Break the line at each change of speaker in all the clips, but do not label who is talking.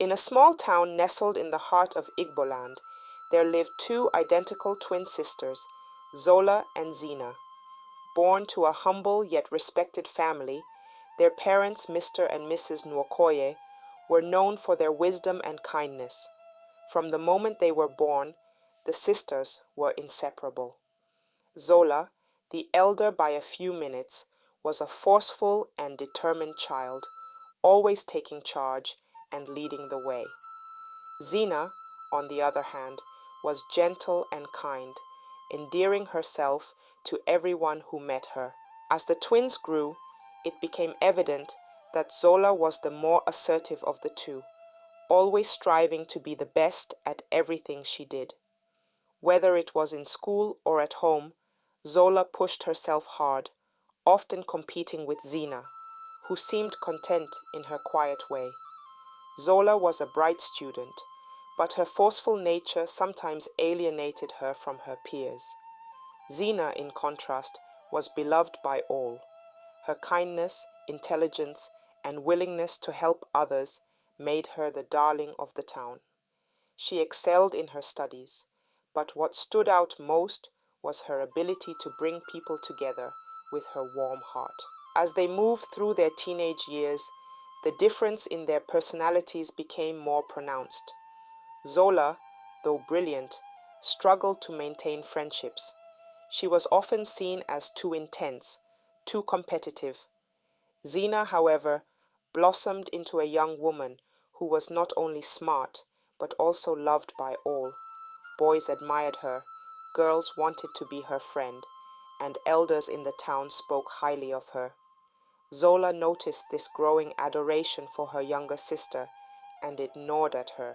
In a small town nestled in the heart of Igboland, there lived two identical twin sisters, Zola and Zina. Born to a humble yet respected family, their parents, Mr. and Mrs. Nwokoye, were known for their wisdom and kindness. From the moment they were born, the sisters were inseparable. Zola, the elder by a few minutes, was a forceful and determined child, always taking charge and leading the way. Zina, on the other hand, was gentle and kind, endearing herself to everyone who met her. As the twins grew, it became evident that Zola was the more assertive of the two, always striving to be the best at everything she did. Whether it was in school or at home, Zola pushed herself hard, often competing with Zina, who seemed content in her quiet way. Zola was a bright student, but her forceful nature sometimes alienated her from her peers. Zina, in contrast, was beloved by all. Her kindness, intelligence, and willingness to help others made her the darling of the town. She excelled in her studies, but what stood out most was her ability to bring people together with her warm heart. As they moved through their teenage years, the difference in their personalities became more pronounced. Zola, though brilliant, struggled to maintain friendships. She was often seen as too intense, too competitive. Zina, however, blossomed into a young woman who was not only smart, but also loved by all. Boys admired her, girls wanted to be her friend, and elders in the town spoke highly of her. Zola noticed this growing adoration for her younger sister, and it gnawed at her.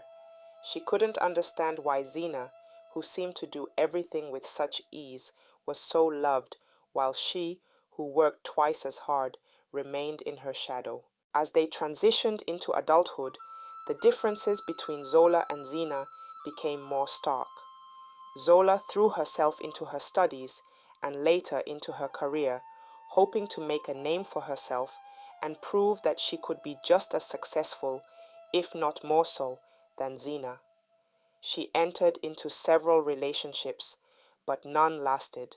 She couldn't understand why Zina, who seemed to do everything with such ease, was so loved, while she, who worked twice as hard, remained in her shadow. As they transitioned into adulthood, the differences between Zola and Zina became more stark. Zola threw herself into her studies and later into her career, hoping to make a name for herself and prove that she could be just as successful, if not more so, than Zina. She entered into several relationships, but none lasted.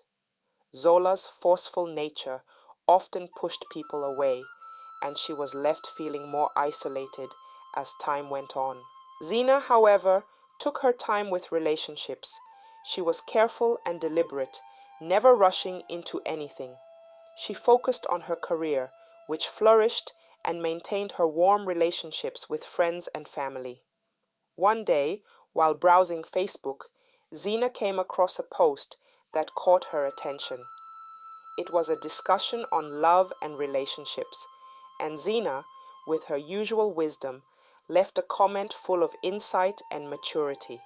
Zola's forceful nature often pushed people away, and she was left feeling more isolated as time went on. Zina, however, took her time with relationships. She was careful and deliberate, never rushing into anything. She focused on her career, which flourished, and maintained her warm relationships with friends and family. One day, while browsing Facebook, Zina came across a post that caught her attention. It was a discussion on love and relationships, and Zina, with her usual wisdom, left a comment full of insight and maturity.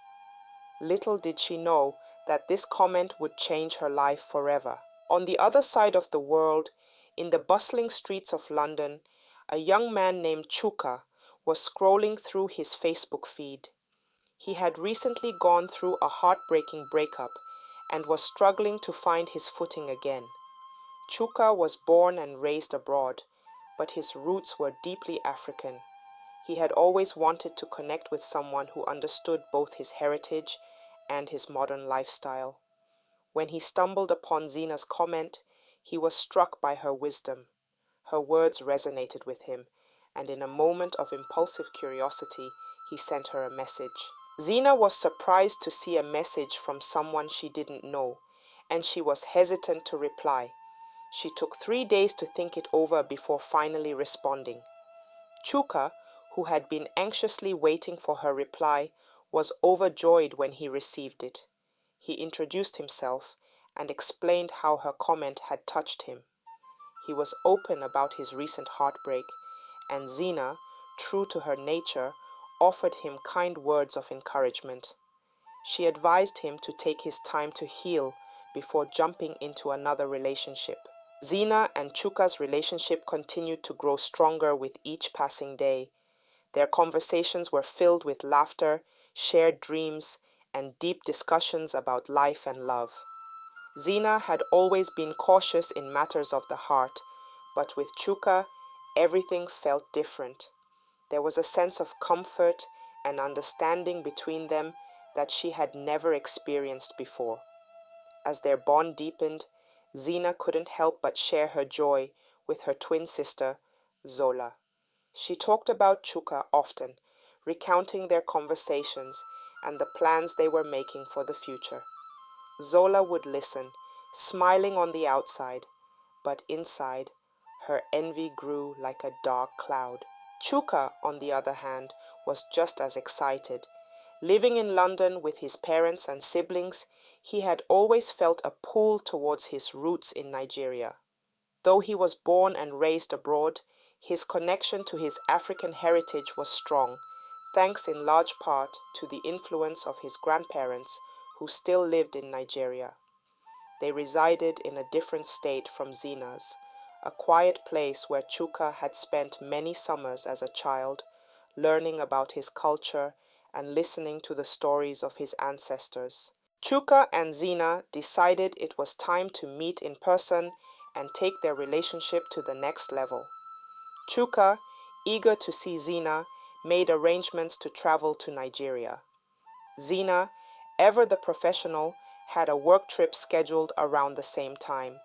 Little did she know that this comment would change her life forever. On the other side of the world, in the bustling streets of London, a young man named Chuka was scrolling through his Facebook feed. He had recently gone through a heartbreaking breakup and was struggling to find his footing again. Chuka was born and raised abroad, but his roots were deeply African. He had always wanted to connect with someone who understood both his heritage and his modern lifestyle. When he stumbled upon Zina's comment, he was struck by her wisdom. Her words resonated with him, and in a moment of impulsive curiosity, he sent her a message. Zina was surprised to see a message from someone she didn't know, and she was hesitant to reply. She took 3 days to think it over before finally responding. Chuka, who had been anxiously waiting for her reply, was overjoyed when he received it. He introduced himself and explained how her comment had touched him. He was open about his recent heartbreak, and Zina, true to her nature, offered him kind words of encouragement. She advised him to take his time to heal before jumping into another relationship. Zina and Chuka's relationship continued to grow stronger with each passing day. Their conversations were filled with laughter, shared dreams, and deep discussions about life and love. Zina had always been cautious in matters of the heart, but with Chuka, everything felt different. There was a sense of comfort an understanding between them that she had never experienced before. As their bond deepened, Zina couldn't help but share her joy with her twin sister, Zola. She talked about Chuka often, recounting their conversations and the plans they were making for the future. Zola would listen, smiling on the outside, but inside, her envy grew like a dark cloud. Chuka, on the other hand, was just as excited. Living in London with his parents and siblings, he had always felt a pull towards his roots in Nigeria. Though he was born and raised abroad, his connection to his African heritage was strong, thanks in large part to the influence of his grandparents who still lived in Nigeria. They resided in a different state from Zina's, a quiet place where Chuka had spent many summers as a child, learning about his culture and listening to the stories of his ancestors. Chuka and Zina decided it was time to meet in person and take their relationship to the next level. Chuka, eager to see Zina, made arrangements to travel to Nigeria. Zina, ever the professional, had a work trip scheduled around the same time,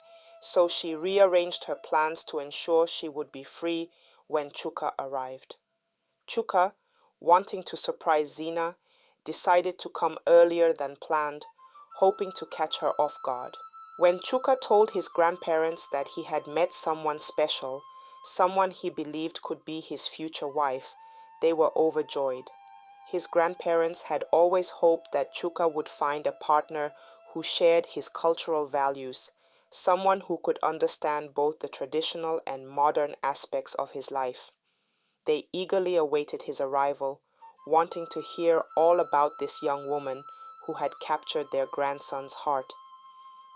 so she rearranged her plans to ensure she would be free when Chuka arrived. Chuka, wanting to surprise Zina, decided to come earlier than planned, hoping to catch her off guard. When Chuka told his grandparents that he had met someone special, someone he believed could be his future wife, they were overjoyed. His grandparents had always hoped that Chuka would find a partner who shared his cultural values, someone who could understand both the traditional and modern aspects of his life. They eagerly awaited his arrival, wanting to hear all about this young woman who had captured their grandson's heart.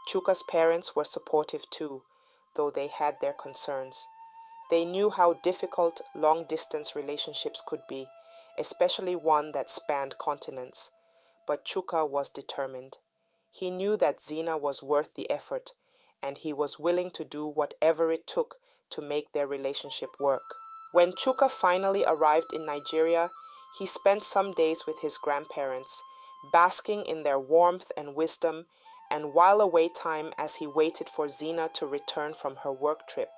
Chuka's parents were supportive too, though they had their concerns. They knew how difficult long-distance relationships could be, especially one that spanned continents. But Chuka was determined. He knew that Zina was worth the effort, and he was willing to do whatever it took to make their relationship work. When Chuka finally arrived in Nigeria, he spent some days with his grandparents, basking in their warmth and wisdom, and while away time as he waited for Zina to return from her work trip.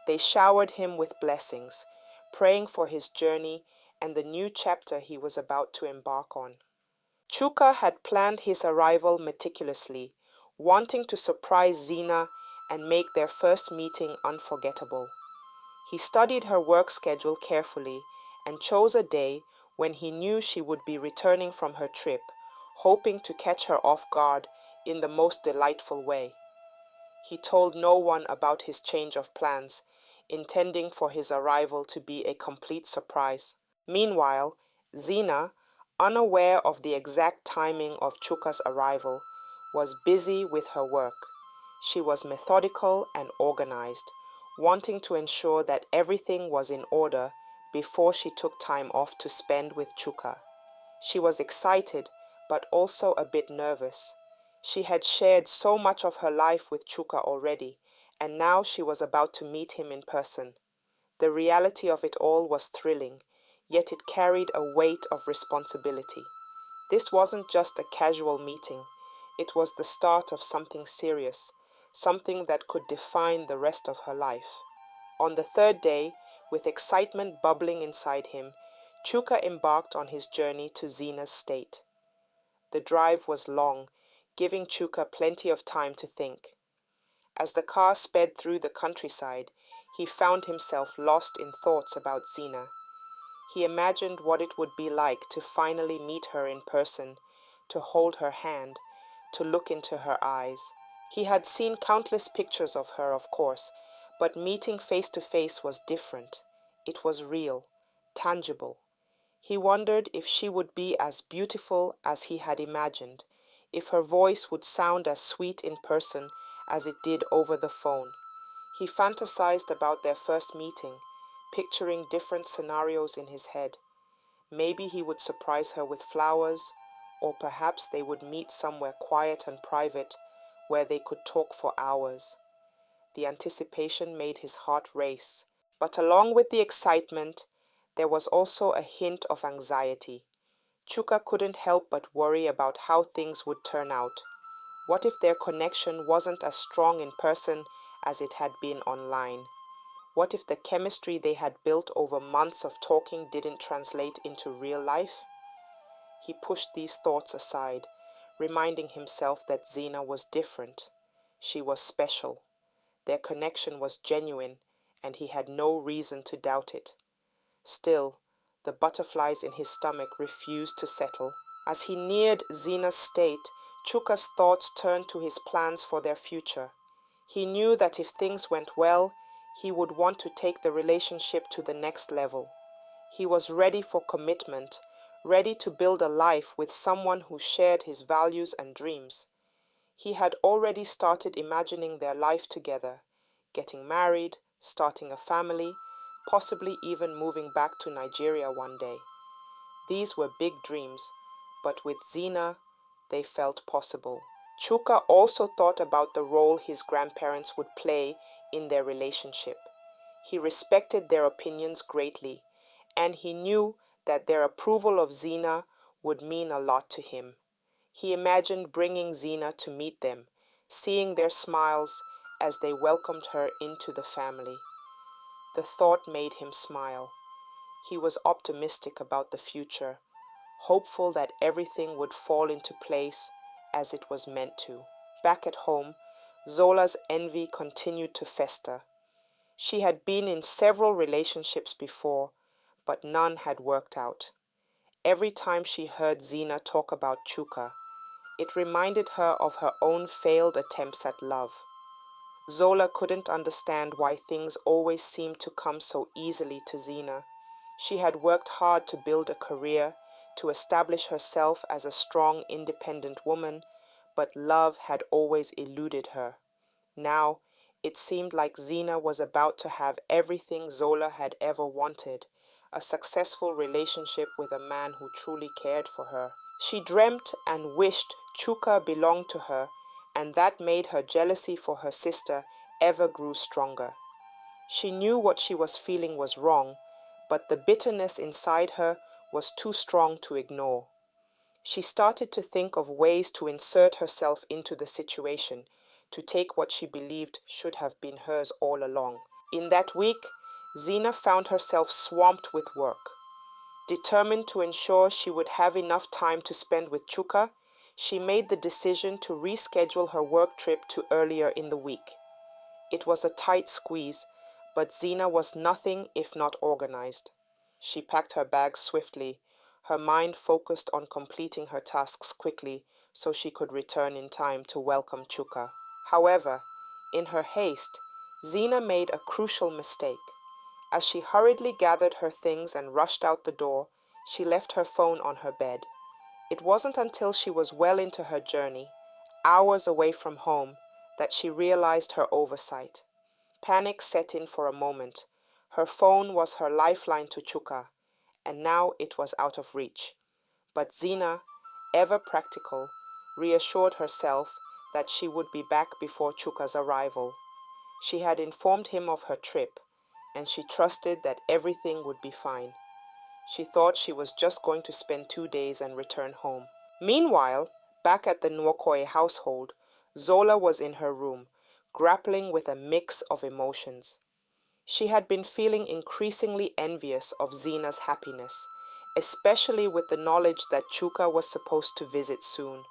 They showered him with blessings, praying for his journey and the new chapter he was about to embark on. Chuka had planned his arrival meticulously, wanting to surprise Zina and make their first meeting unforgettable. He studied her work schedule carefully and chose a day when he knew she would be returning from her trip, hoping to catch her off guard in the most delightful way. He told no one about his change of plans, intending for his arrival to be a complete surprise. Meanwhile, Zina, unaware of the exact timing of Chuka's arrival, was busy with her work. She was methodical and organized, wanting to ensure that everything was in order before she took time off to spend with Chuka. She was excited, but also a bit nervous. She had shared so much of her life with Chuka already, and now she was about to meet him in person. The reality of it all was thrilling, yet it carried a weight of responsibility. This wasn't just a casual meeting. It was the start of something serious, something that could define the rest of her life. On the third day, with excitement bubbling inside him, Chuka embarked on his journey to Zina's state. The drive was long, giving Chuka plenty of time to think. As the car sped through the countryside, he found himself lost in thoughts about Zina. He imagined what it would be like to finally meet her in person, to hold her hand, to look into her eyes. He had seen countless pictures of her, of course, but meeting face to face was different. It was real, tangible. He wondered if she would be as beautiful as he had imagined, if her voice would sound as sweet in person as it did over the phone. He fantasized about their first meeting, picturing different scenarios in his head. Maybe he would surprise her with flowers, or perhaps they would meet somewhere quiet and private where they could talk for hours. The anticipation made his heart race, but along with the excitement, there was also a hint of anxiety. Chuka couldn't help but worry about how things would turn out. What if their connection wasn't as strong in person as it had been online? What if the chemistry they had built over months of talking didn't translate into real life? He pushed these thoughts aside, reminding himself that Zena was different. She was special. Their connection was genuine, and he had no reason to doubt it. Still, the butterflies in his stomach refused to settle. As he neared Zena's state, Chuka's thoughts turned to his plans for their future. He knew that if things went well, he would want to take the relationship to the next level. He was ready for commitment, ready to build a life with someone who shared his values and dreams. He had already started imagining their life together, getting married, starting a family, possibly even moving back to Nigeria one day. These were big dreams, but with Zena, they felt possible. Chuka also thought about the role his grandparents would play in their relationship. He respected their opinions greatly, and he knew that their approval of Zena would mean a lot to him. He imagined bringing Zena to meet them, seeing their smiles as they welcomed her into the family. The thought made him smile. He was optimistic about the future, hopeful that everything would fall into place as it was meant to. Back at home, Zola's envy continued to fester. She had been in several relationships before, but none had worked out. Every time she heard Zena talk about Chuka, it reminded her of her own failed attempts at love. Zola couldn't understand why things always seemed to come so easily to Zena. She had worked hard to build a career, to establish herself as a strong, independent woman, but love had always eluded her. Now, it seemed like Zena was about to have everything Zola had ever wanted, a successful relationship with a man who truly cared for her. She dreamt and wished Chuka belonged to her, and that made her jealousy for her sister ever grew stronger. She knew what she was feeling was wrong, but the bitterness inside her was too strong to ignore. She started to think of ways to insert herself into the situation, to take what she believed should have been hers all along. In that week, Zena found herself swamped with work. Determined to ensure she would have enough time to spend with Chuka, she made the decision to reschedule her work trip to earlier in the week. It was a tight squeeze, but Zena was nothing if not organized. She packed her bags swiftly, her mind focused on completing her tasks quickly so she could return in time to welcome Chuka. However, in her haste, Zena made a crucial mistake. As she hurriedly gathered her things and rushed out the door, she left her phone on her bed. It wasn't until she was well into her journey, hours away from home, that she realized her oversight. Panic set in for a moment. Her phone was her lifeline to Chuka, and now it was out of reach. But Zena, ever practical, reassured herself that she would be back before Chuka's arrival. She had informed him of her trip, and she trusted that everything would be fine. She thought she was just going to spend 2 days and return home. Meanwhile, back at the Nwokoye household, Zola was in her room, grappling with a mix of emotions. She had been feeling increasingly envious of Zena's happiness, especially with the knowledge that Chuka was supposed to visit soon.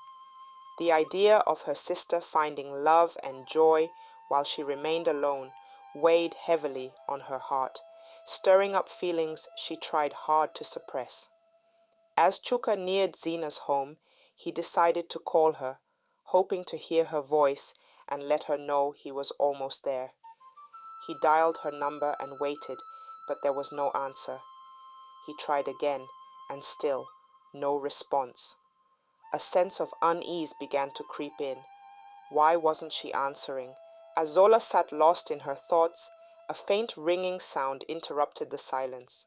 The idea of her sister finding love and joy while she remained alone weighed heavily on her heart, stirring up feelings she tried hard to suppress. As Chuka neared Zena's home, he decided to call her, hoping to hear her voice and let her know he was almost there. He dialed her number and waited, but there was no answer. He tried again, and still no response. A sense of unease began to creep in. Why wasn't she answering? As Zola sat lost in her thoughts, a faint ringing sound interrupted the silence.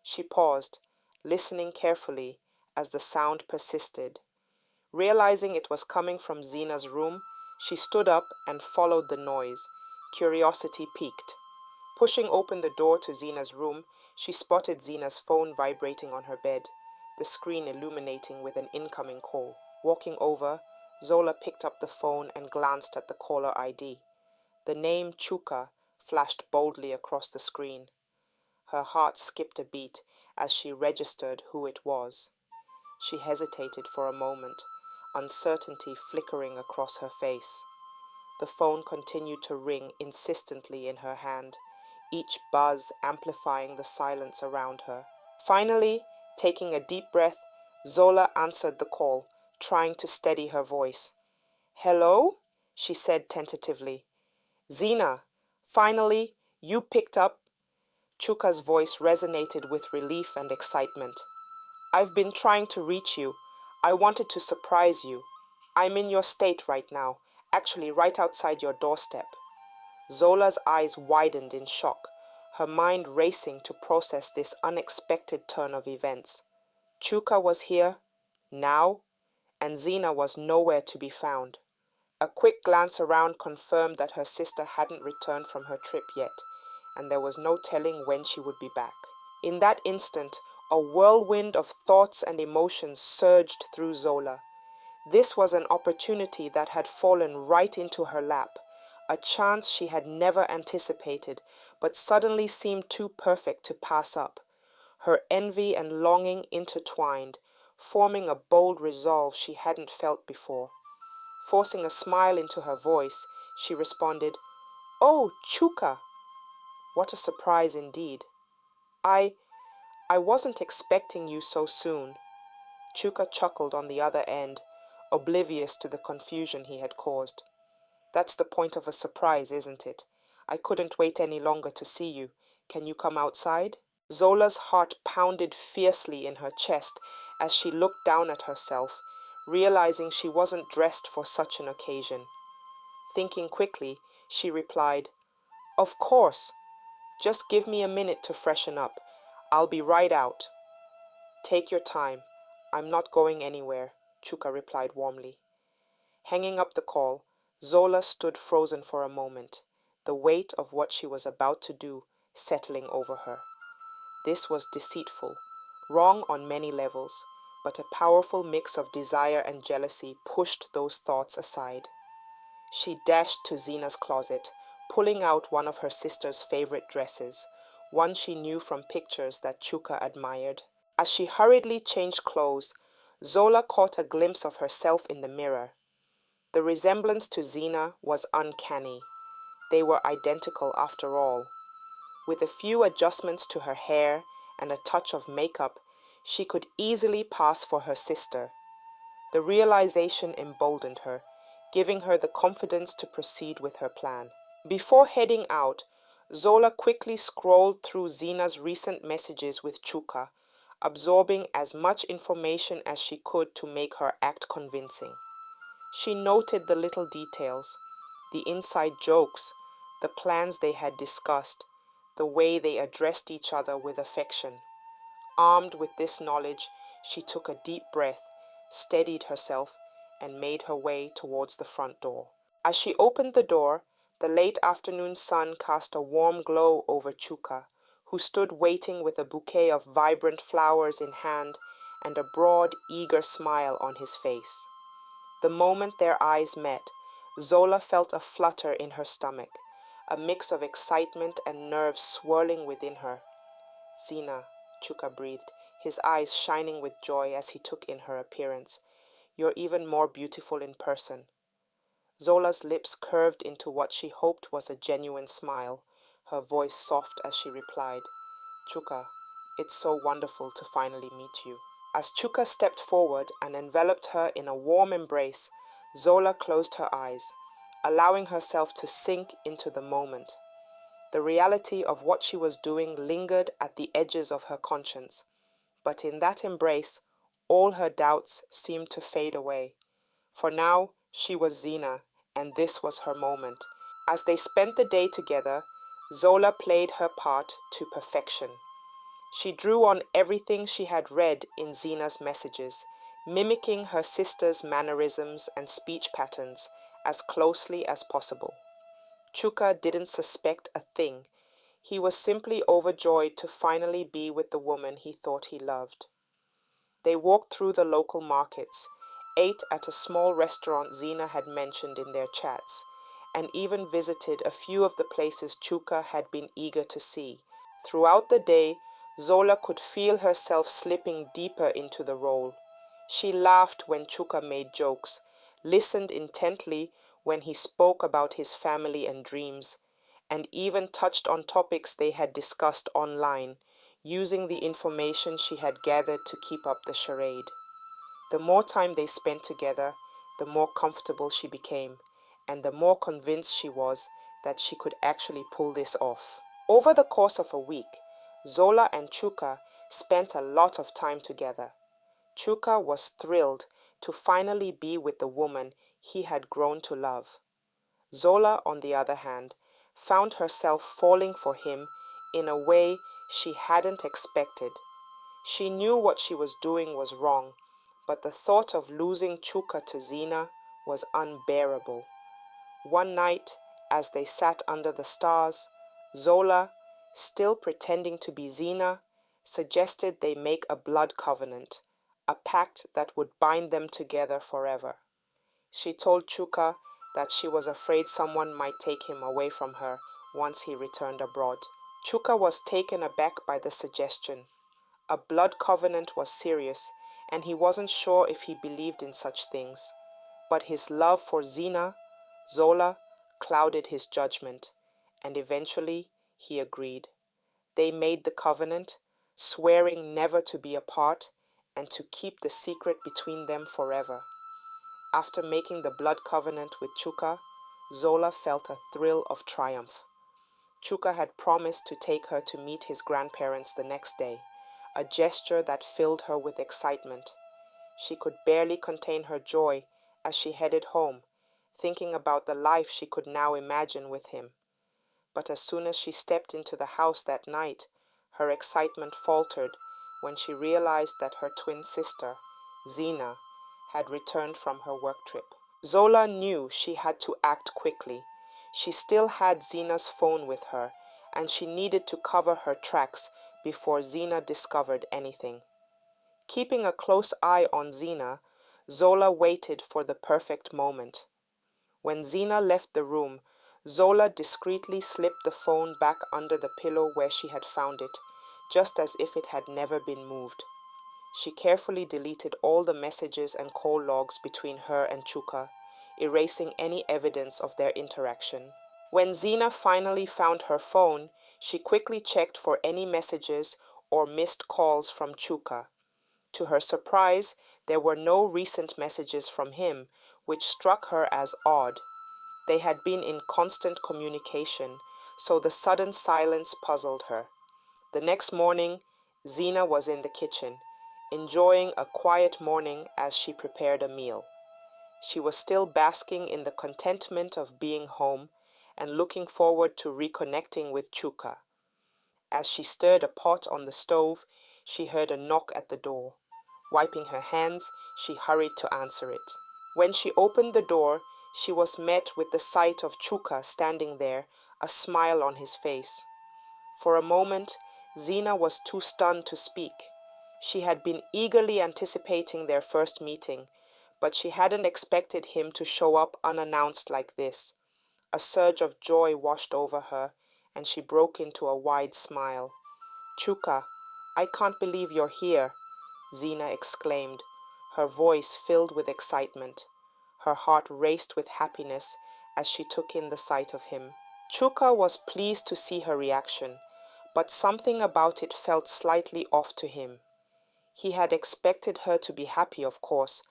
She paused, listening carefully as the sound persisted. Realizing it was coming from Zena's room, she stood up and followed the noise. Curiosity piqued. Pushing open the door to Zena's room, she spotted Zena's phone vibrating on her bed. the screen illuminating with an incoming call. Walking over, Zola picked up the phone and glanced at the caller ID. The name Chuka flashed boldly across the screen. Her heart skipped a beat as she registered who it was. She hesitated for a moment, uncertainty flickering across her face. The phone continued to ring insistently in her hand, each buzz amplifying the silence around her. Finally, taking a deep breath, Zola answered the call, trying to steady her voice. "Hello?" she said tentatively. "Zina, finally, you picked up." Chuka's voice resonated with relief and excitement. "I've been trying to reach you. I wanted to surprise you. I'm in your state right now, actually right outside your doorstep." Zola's eyes widened in shock, her mind racing to process this unexpected turn of events. Chuka was here, now, and Zina was nowhere to be found. A quick glance around confirmed that her sister hadn't returned from her trip yet, and there was no telling when she would be back. In that instant, a whirlwind of thoughts and emotions surged through Zola. This was an opportunity that had fallen right into her lap, a chance she had never anticipated, but suddenly seemed too perfect to pass up. Her envy and longing intertwined, forming a bold resolve she hadn't felt before. Forcing a smile into her voice, she responded, "Oh, Chuka!" What a surprise indeed. I wasn't expecting you so soon." Chuka chuckled on the other end, oblivious to the confusion he had caused. "That's the point of a surprise, isn't it? I couldn't wait any longer to see you. Can you come outside?" Zola's heart pounded fiercely in her chest as she looked down at herself, realizing she wasn't dressed for such an occasion. Thinking quickly, she replied, "Of course. Just give me a minute to freshen up. I'll be right out." "Take your time. I'm not going anywhere," Chuka replied warmly. Hanging up the call, Zola stood frozen for a moment, the weight of what she was about to do settling over her. This was deceitful, wrong on many levels, but a powerful mix of desire and jealousy pushed those thoughts aside. She dashed to Zina's closet, pulling out one of her sister's favorite dresses, one she knew from pictures that Chuka admired. As she hurriedly changed clothes, Zola caught a glimpse of herself in the mirror. The resemblance to Zina was uncanny. They were identical after all. With a few adjustments to her hair and a touch of makeup, she could easily pass for her sister. The realization emboldened her, giving her the confidence to proceed with her plan. Before heading out, Zola quickly scrolled through Zina's recent messages with Chuka, absorbing as much information as she could to make her act convincing. She noted the little details, the inside jokes, the plans they had discussed, the way they addressed each other with affection. Armed with this knowledge, she took a deep breath, steadied herself, and made her way towards the front door. As she opened the door, the late afternoon sun cast a warm glow over Chuka, who stood waiting with a bouquet of vibrant flowers in hand and a broad, eager smile on his face. The moment their eyes met, Zola felt a flutter in her stomach, a mix of excitement and nerves swirling within her. "Zina," Chuka breathed, his eyes shining with joy as he took in her appearance. "You're even more beautiful in person." Zola's lips curved into what she hoped was a genuine smile, her voice soft as she replied, "Chuka, it's so wonderful to finally meet you." As Chuka stepped forward and enveloped her in a warm embrace, Zola closed her eyes, allowing herself to sink into the moment. The reality of what she was doing lingered at the edges of her conscience, but in that embrace, all her doubts seemed to fade away. For now, she was Zina, and this was her moment. As they spent the day together, Zola played her part to perfection. She drew on everything she had read in Zina's messages, mimicking her sister's mannerisms and speech patterns as closely as possible. Chuka didn't suspect a thing. He was simply overjoyed to finally be with the woman he thought he loved. They walked through the local markets, ate at a small restaurant Zina had mentioned in their chats, and even visited a few of the places Chuka had been eager to see. Throughout the day, Zola could feel herself slipping deeper into the role. She laughed when Chuka made jokes, listened intently when he spoke about his family and dreams, and even touched on topics they had discussed online, using the information she had gathered to keep up the charade. The more time they spent together, the more comfortable she became, and the more convinced she was that she could actually pull this off. Over the course of a week, Zola and Chuka spent a lot of time together. Chuka was thrilled to finally be with the woman he had grown to love. Zola, on the other hand, found herself falling for him in a way she hadn't expected. She knew what she was doing was wrong, but the thought of losing Chuka to Zina was unbearable. One night, as they sat under the stars, Zola, still pretending to be Zina, suggested they make a blood covenant, a pact that would bind them together forever. She told Chuka that she was afraid someone might take him away from her once he returned abroad. Chuka was taken aback by the suggestion. A blood covenant was serious, and he wasn't sure if he believed in such things. But his love for Zina, Zola, clouded his judgment, and eventually he agreed. They made the covenant, swearing never to be apart and to keep the secret between them forever. After making the blood covenant with Chuka, Zola felt a thrill of triumph. Chuka had promised to take her to meet his grandparents the next day, a gesture that filled her with excitement. She could barely contain her joy as she headed home, thinking about the life she could now imagine with him. But as soon as she stepped into the house that night, her excitement faltered when she realized that her twin sister, Zina, had returned from her work trip. Zola knew she had to act quickly. She still had Zina's phone with her, and she needed to cover her tracks before Zina discovered anything. Keeping a close eye on Zina, Zola waited for the perfect moment. When Zina left the room, Zola discreetly slipped the phone back under the pillow where she had found it, just as if it had never been moved. She carefully deleted all the messages and call logs between her and Chuka, erasing any evidence of their interaction. When Zina finally found her phone, she quickly checked for any messages or missed calls from Chuka. To her surprise, there were no recent messages from him, which struck her as odd. They had been in constant communication, so the sudden silence puzzled her. The next morning, Zina was in the kitchen, enjoying a quiet morning as she prepared a meal. She was still basking in the contentment of being home and looking forward to reconnecting with Chuka. As she stirred a pot on the stove, she heard a knock at the door. Wiping her hands, she hurried to answer it. When she opened the door, she was met with the sight of Chuka standing there, a smile on his face. For a moment, Zina was too stunned to speak. She had been eagerly anticipating their first meeting, but she hadn't expected him to show up unannounced like this. A surge of joy washed over her, and she broke into a wide smile. "Chuka, I can't believe you're here," Zina exclaimed, her voice filled with excitement. Her heart raced with happiness as she took in the sight of him. Chuka was pleased to see her reaction, but something about it felt slightly off to him. He had expected her to be happy, of course,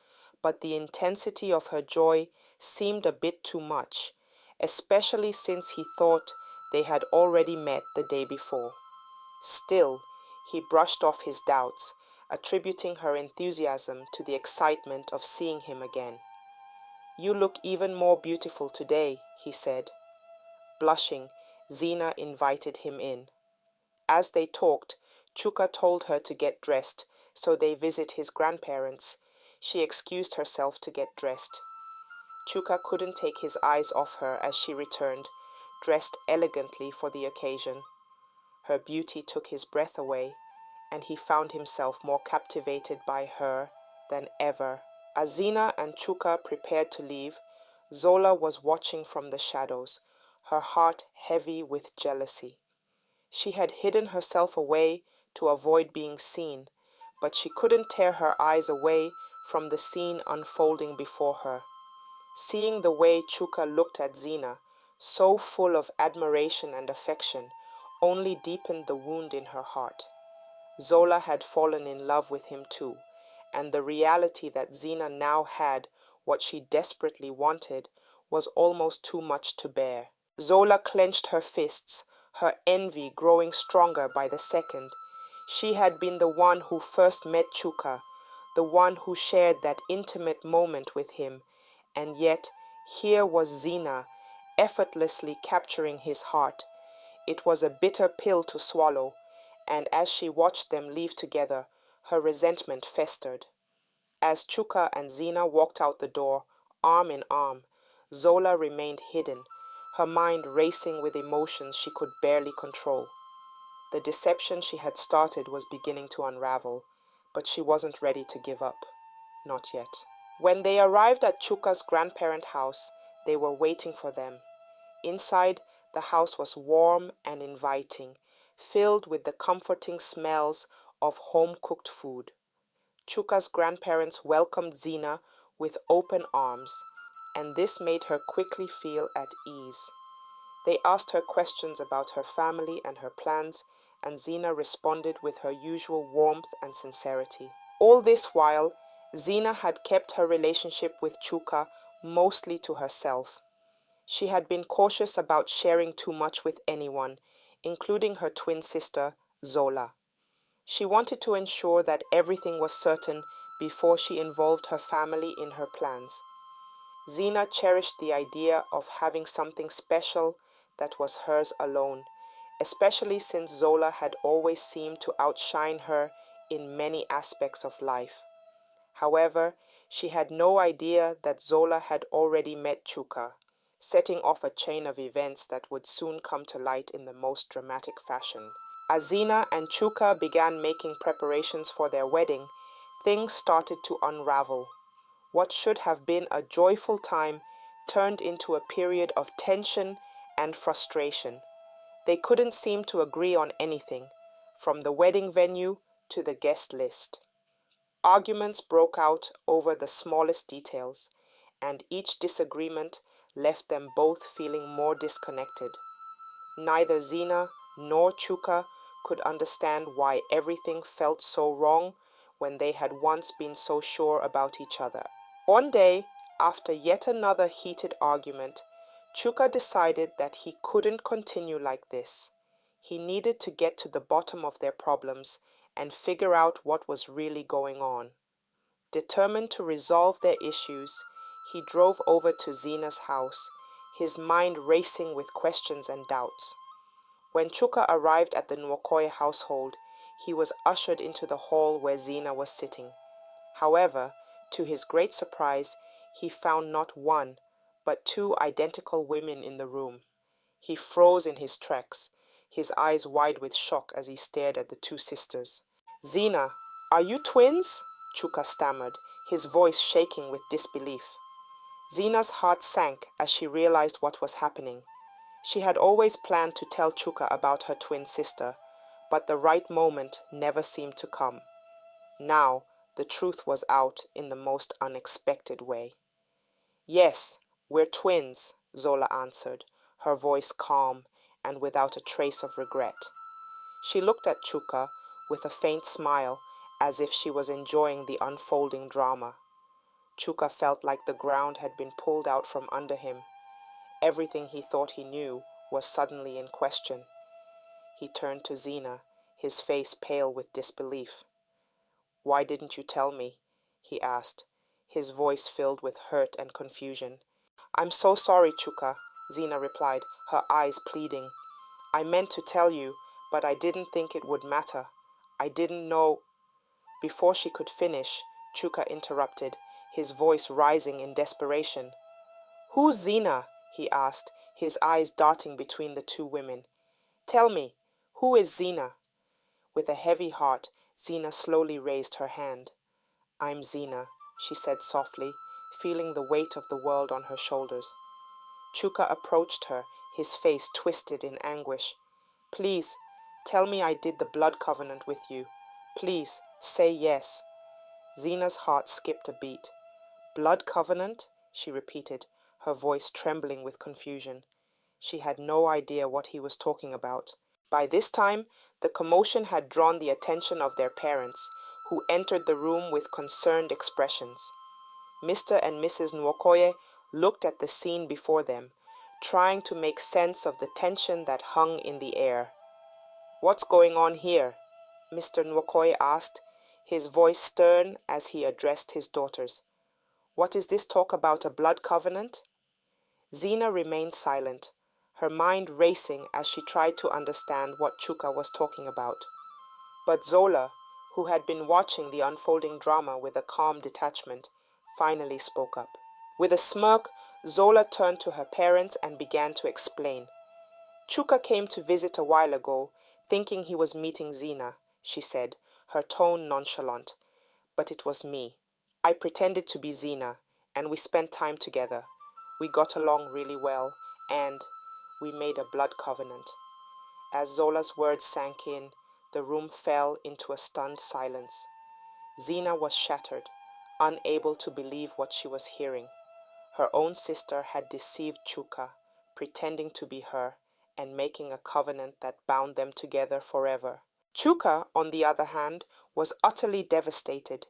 but the intensity of her joy seemed a bit too much, especially since he thought they had already met the day before. Still, he brushed off his doubts, attributing her enthusiasm to the excitement of seeing him again. "You look even more beautiful today," he said. Blushing, Zina invited him in. As they talked, Chuka told her to get dressed, so they visit his grandparents. She excused herself to get dressed. Chuka couldn't take his eyes off her as she returned, dressed elegantly for the occasion. Her beauty took his breath away, and he found himself more captivated by her than ever. As Zina and Chuka prepared to leave, Zola was watching from the shadows, her heart heavy with jealousy. She had hidden herself away to avoid being seen, but she couldn't tear her eyes away from the scene unfolding before her. Seeing the way Chuka looked at Zina, so full of admiration and affection, only deepened the wound in her heart. Zola had fallen in love with him too, and the reality that Zina now had what she desperately wanted was almost too much to bear. Zola clenched her fists, her envy growing stronger by the second. She had been the one who first met Chuka, the one who shared that intimate moment with him, and yet here was Zina, effortlessly capturing his heart. It was a bitter pill to swallow, and as she watched them leave together, her resentment festered. As Chuka and Zina walked out the door, arm in arm, Zola remained hidden, her mind racing with emotions she could barely control. The deception she had started was beginning to unravel, but she wasn't ready to give up. Not yet. When they arrived at Chuka's grandparent house, they were waiting for them. Inside, the house was warm and inviting, filled with the comforting smells of home-cooked food. Chuka's grandparents welcomed Zina with open arms, and this made her quickly feel at ease. They asked her questions about her family and her plans, and Zina responded with her usual warmth and sincerity. All this while, Zina had kept her relationship with Chuka mostly to herself. She had been cautious about sharing too much with anyone, including her twin sister, Zola. She wanted to ensure that everything was certain before she involved her family in her plans. Zina cherished the idea of having something special that was hers alone, especially since Zola had always seemed to outshine her in many aspects of life. However, she had no idea that Zola had already met Chuka, setting off a chain of events that would soon come to light in the most dramatic fashion. As Zina and Chuka began making preparations for their wedding, things started to unravel. What should have been a joyful time turned into a period of tension and frustration. They couldn't seem to agree on anything, from the wedding venue to the guest list. Arguments broke out over the smallest details, and each disagreement left them both feeling more disconnected. Neither Zina nor Chuka could understand why everything felt so wrong when they had once been so sure about each other. One day, after yet another heated argument, Chuka decided that he couldn't continue like this. He needed to get to the bottom of their problems and figure out what was really going on. Determined to resolve their issues, he drove over to Zina's house, his mind racing with questions and doubts. When Chuka arrived at the Nwokoye household, he was ushered into the hall where Zina was sitting. However, to his great surprise, he found not one, but two identical women in the room. He froze in his tracks, his eyes wide with shock as he stared at the two sisters. "Zina, are you twins?" Chuka stammered, his voice shaking with disbelief. Zina's heart sank as she realized what was happening. She had always planned to tell Chuka about her twin sister, but the right moment never seemed to come. Now, the truth was out in the most unexpected way. "Yes, we're twins," Zola answered, her voice calm and without a trace of regret. She looked at Chuka with a faint smile, as if she was enjoying the unfolding drama. Chuka felt like the ground had been pulled out from under him. Everything he thought he knew was suddenly in question. He turned to Zina, his face pale with disbelief. "Why didn't you tell me?" he asked, his voice filled with hurt and confusion. "I'm so sorry, Chuka," Zina replied, her eyes pleading. "I meant to tell you, but I didn't think it would matter. I didn't know—" Before she could finish, Chuka interrupted, his voice rising in desperation. "Who's Zina?" he asked, his eyes darting between the two women. "Tell me, who is Zina?" With a heavy heart, Zina slowly raised her hand. I'm Zina, she said softly, feeling the weight of the world on her shoulders. Chuka approached her, his face twisted in anguish. Please, tell me I did the blood covenant with you. Please, say yes. Zina's heart skipped a beat. Blood covenant? She repeated, her voice trembling with confusion. She had no idea what he was talking about. By this time, the commotion had drawn the attention of their parents, who entered the room with concerned expressions. Mr. and Mrs. Nwokoye looked at the scene before them, trying to make sense of the tension that hung in the air. What's going on here? Mr. Nwokoye asked, his voice stern as he addressed his daughters. What is this talk about a blood covenant? Zina remained silent, her mind racing as she tried to understand what Chuka was talking about. But Zola, who had been watching the unfolding drama with a calm detachment, finally spoke up. With a smirk, Zola turned to her parents and began to explain. Chuka came to visit a while ago, thinking he was meeting Zina, she said, her tone nonchalant. But it was me. I pretended to be Zina, and we spent time together. We got along really well, and we made a blood covenant. As Zola's words sank in, the room fell into a stunned silence. Zina was shattered, unable to believe what she was hearing. Her own sister had deceived Chuka, pretending to be her, and making a covenant that bound them together forever. Chuka, on the other hand, was utterly devastated.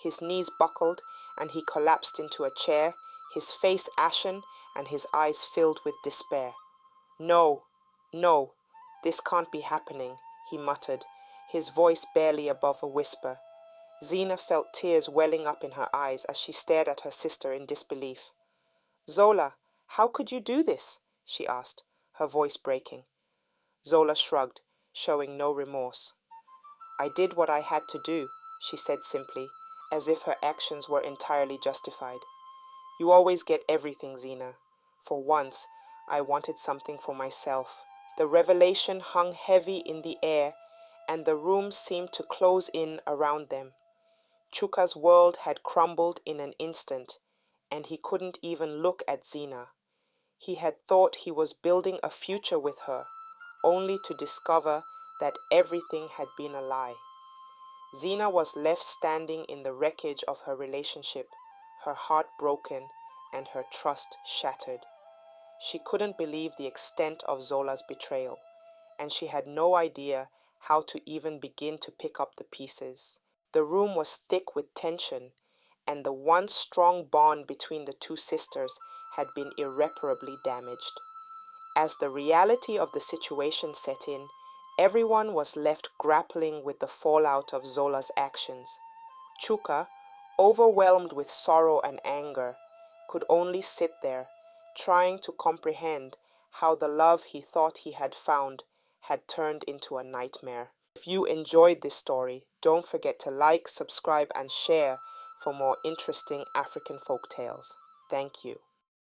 His knees buckled, and he collapsed into a chair, his face ashen and his eyes filled with despair. No, no, this can't be happening, he muttered, his voice barely above a whisper. Zina felt tears welling up in her eyes as she stared at her sister in disbelief. Zola, how could you do this? She asked, her voice breaking. Zola shrugged, showing no remorse. I did what I had to do, she said simply, as if her actions were entirely justified. You always get everything, Zina. For once, I wanted something for myself. The revelation hung heavy in the air, and the room seemed to close in around them. Chuka's world had crumbled in an instant, and he couldn't even look at Zina. He had thought he was building a future with her, only to discover that everything had been a lie. Zina was left standing in the wreckage of her relationship, her heart broken and her trust shattered. She couldn't believe the extent of Zola's betrayal, and she had no idea how to even begin to pick up the pieces. The room was thick with tension, and the once strong bond between the two sisters had been irreparably damaged. As the reality of the situation set in, everyone was left grappling with the fallout of Zola's actions. Chuka, overwhelmed with sorrow and anger, could only sit there, trying to comprehend how the love he thought he had found had turned into a nightmare. If you enjoyed this story, don't forget to like, subscribe, and share for more interesting African folk tales. Thank you.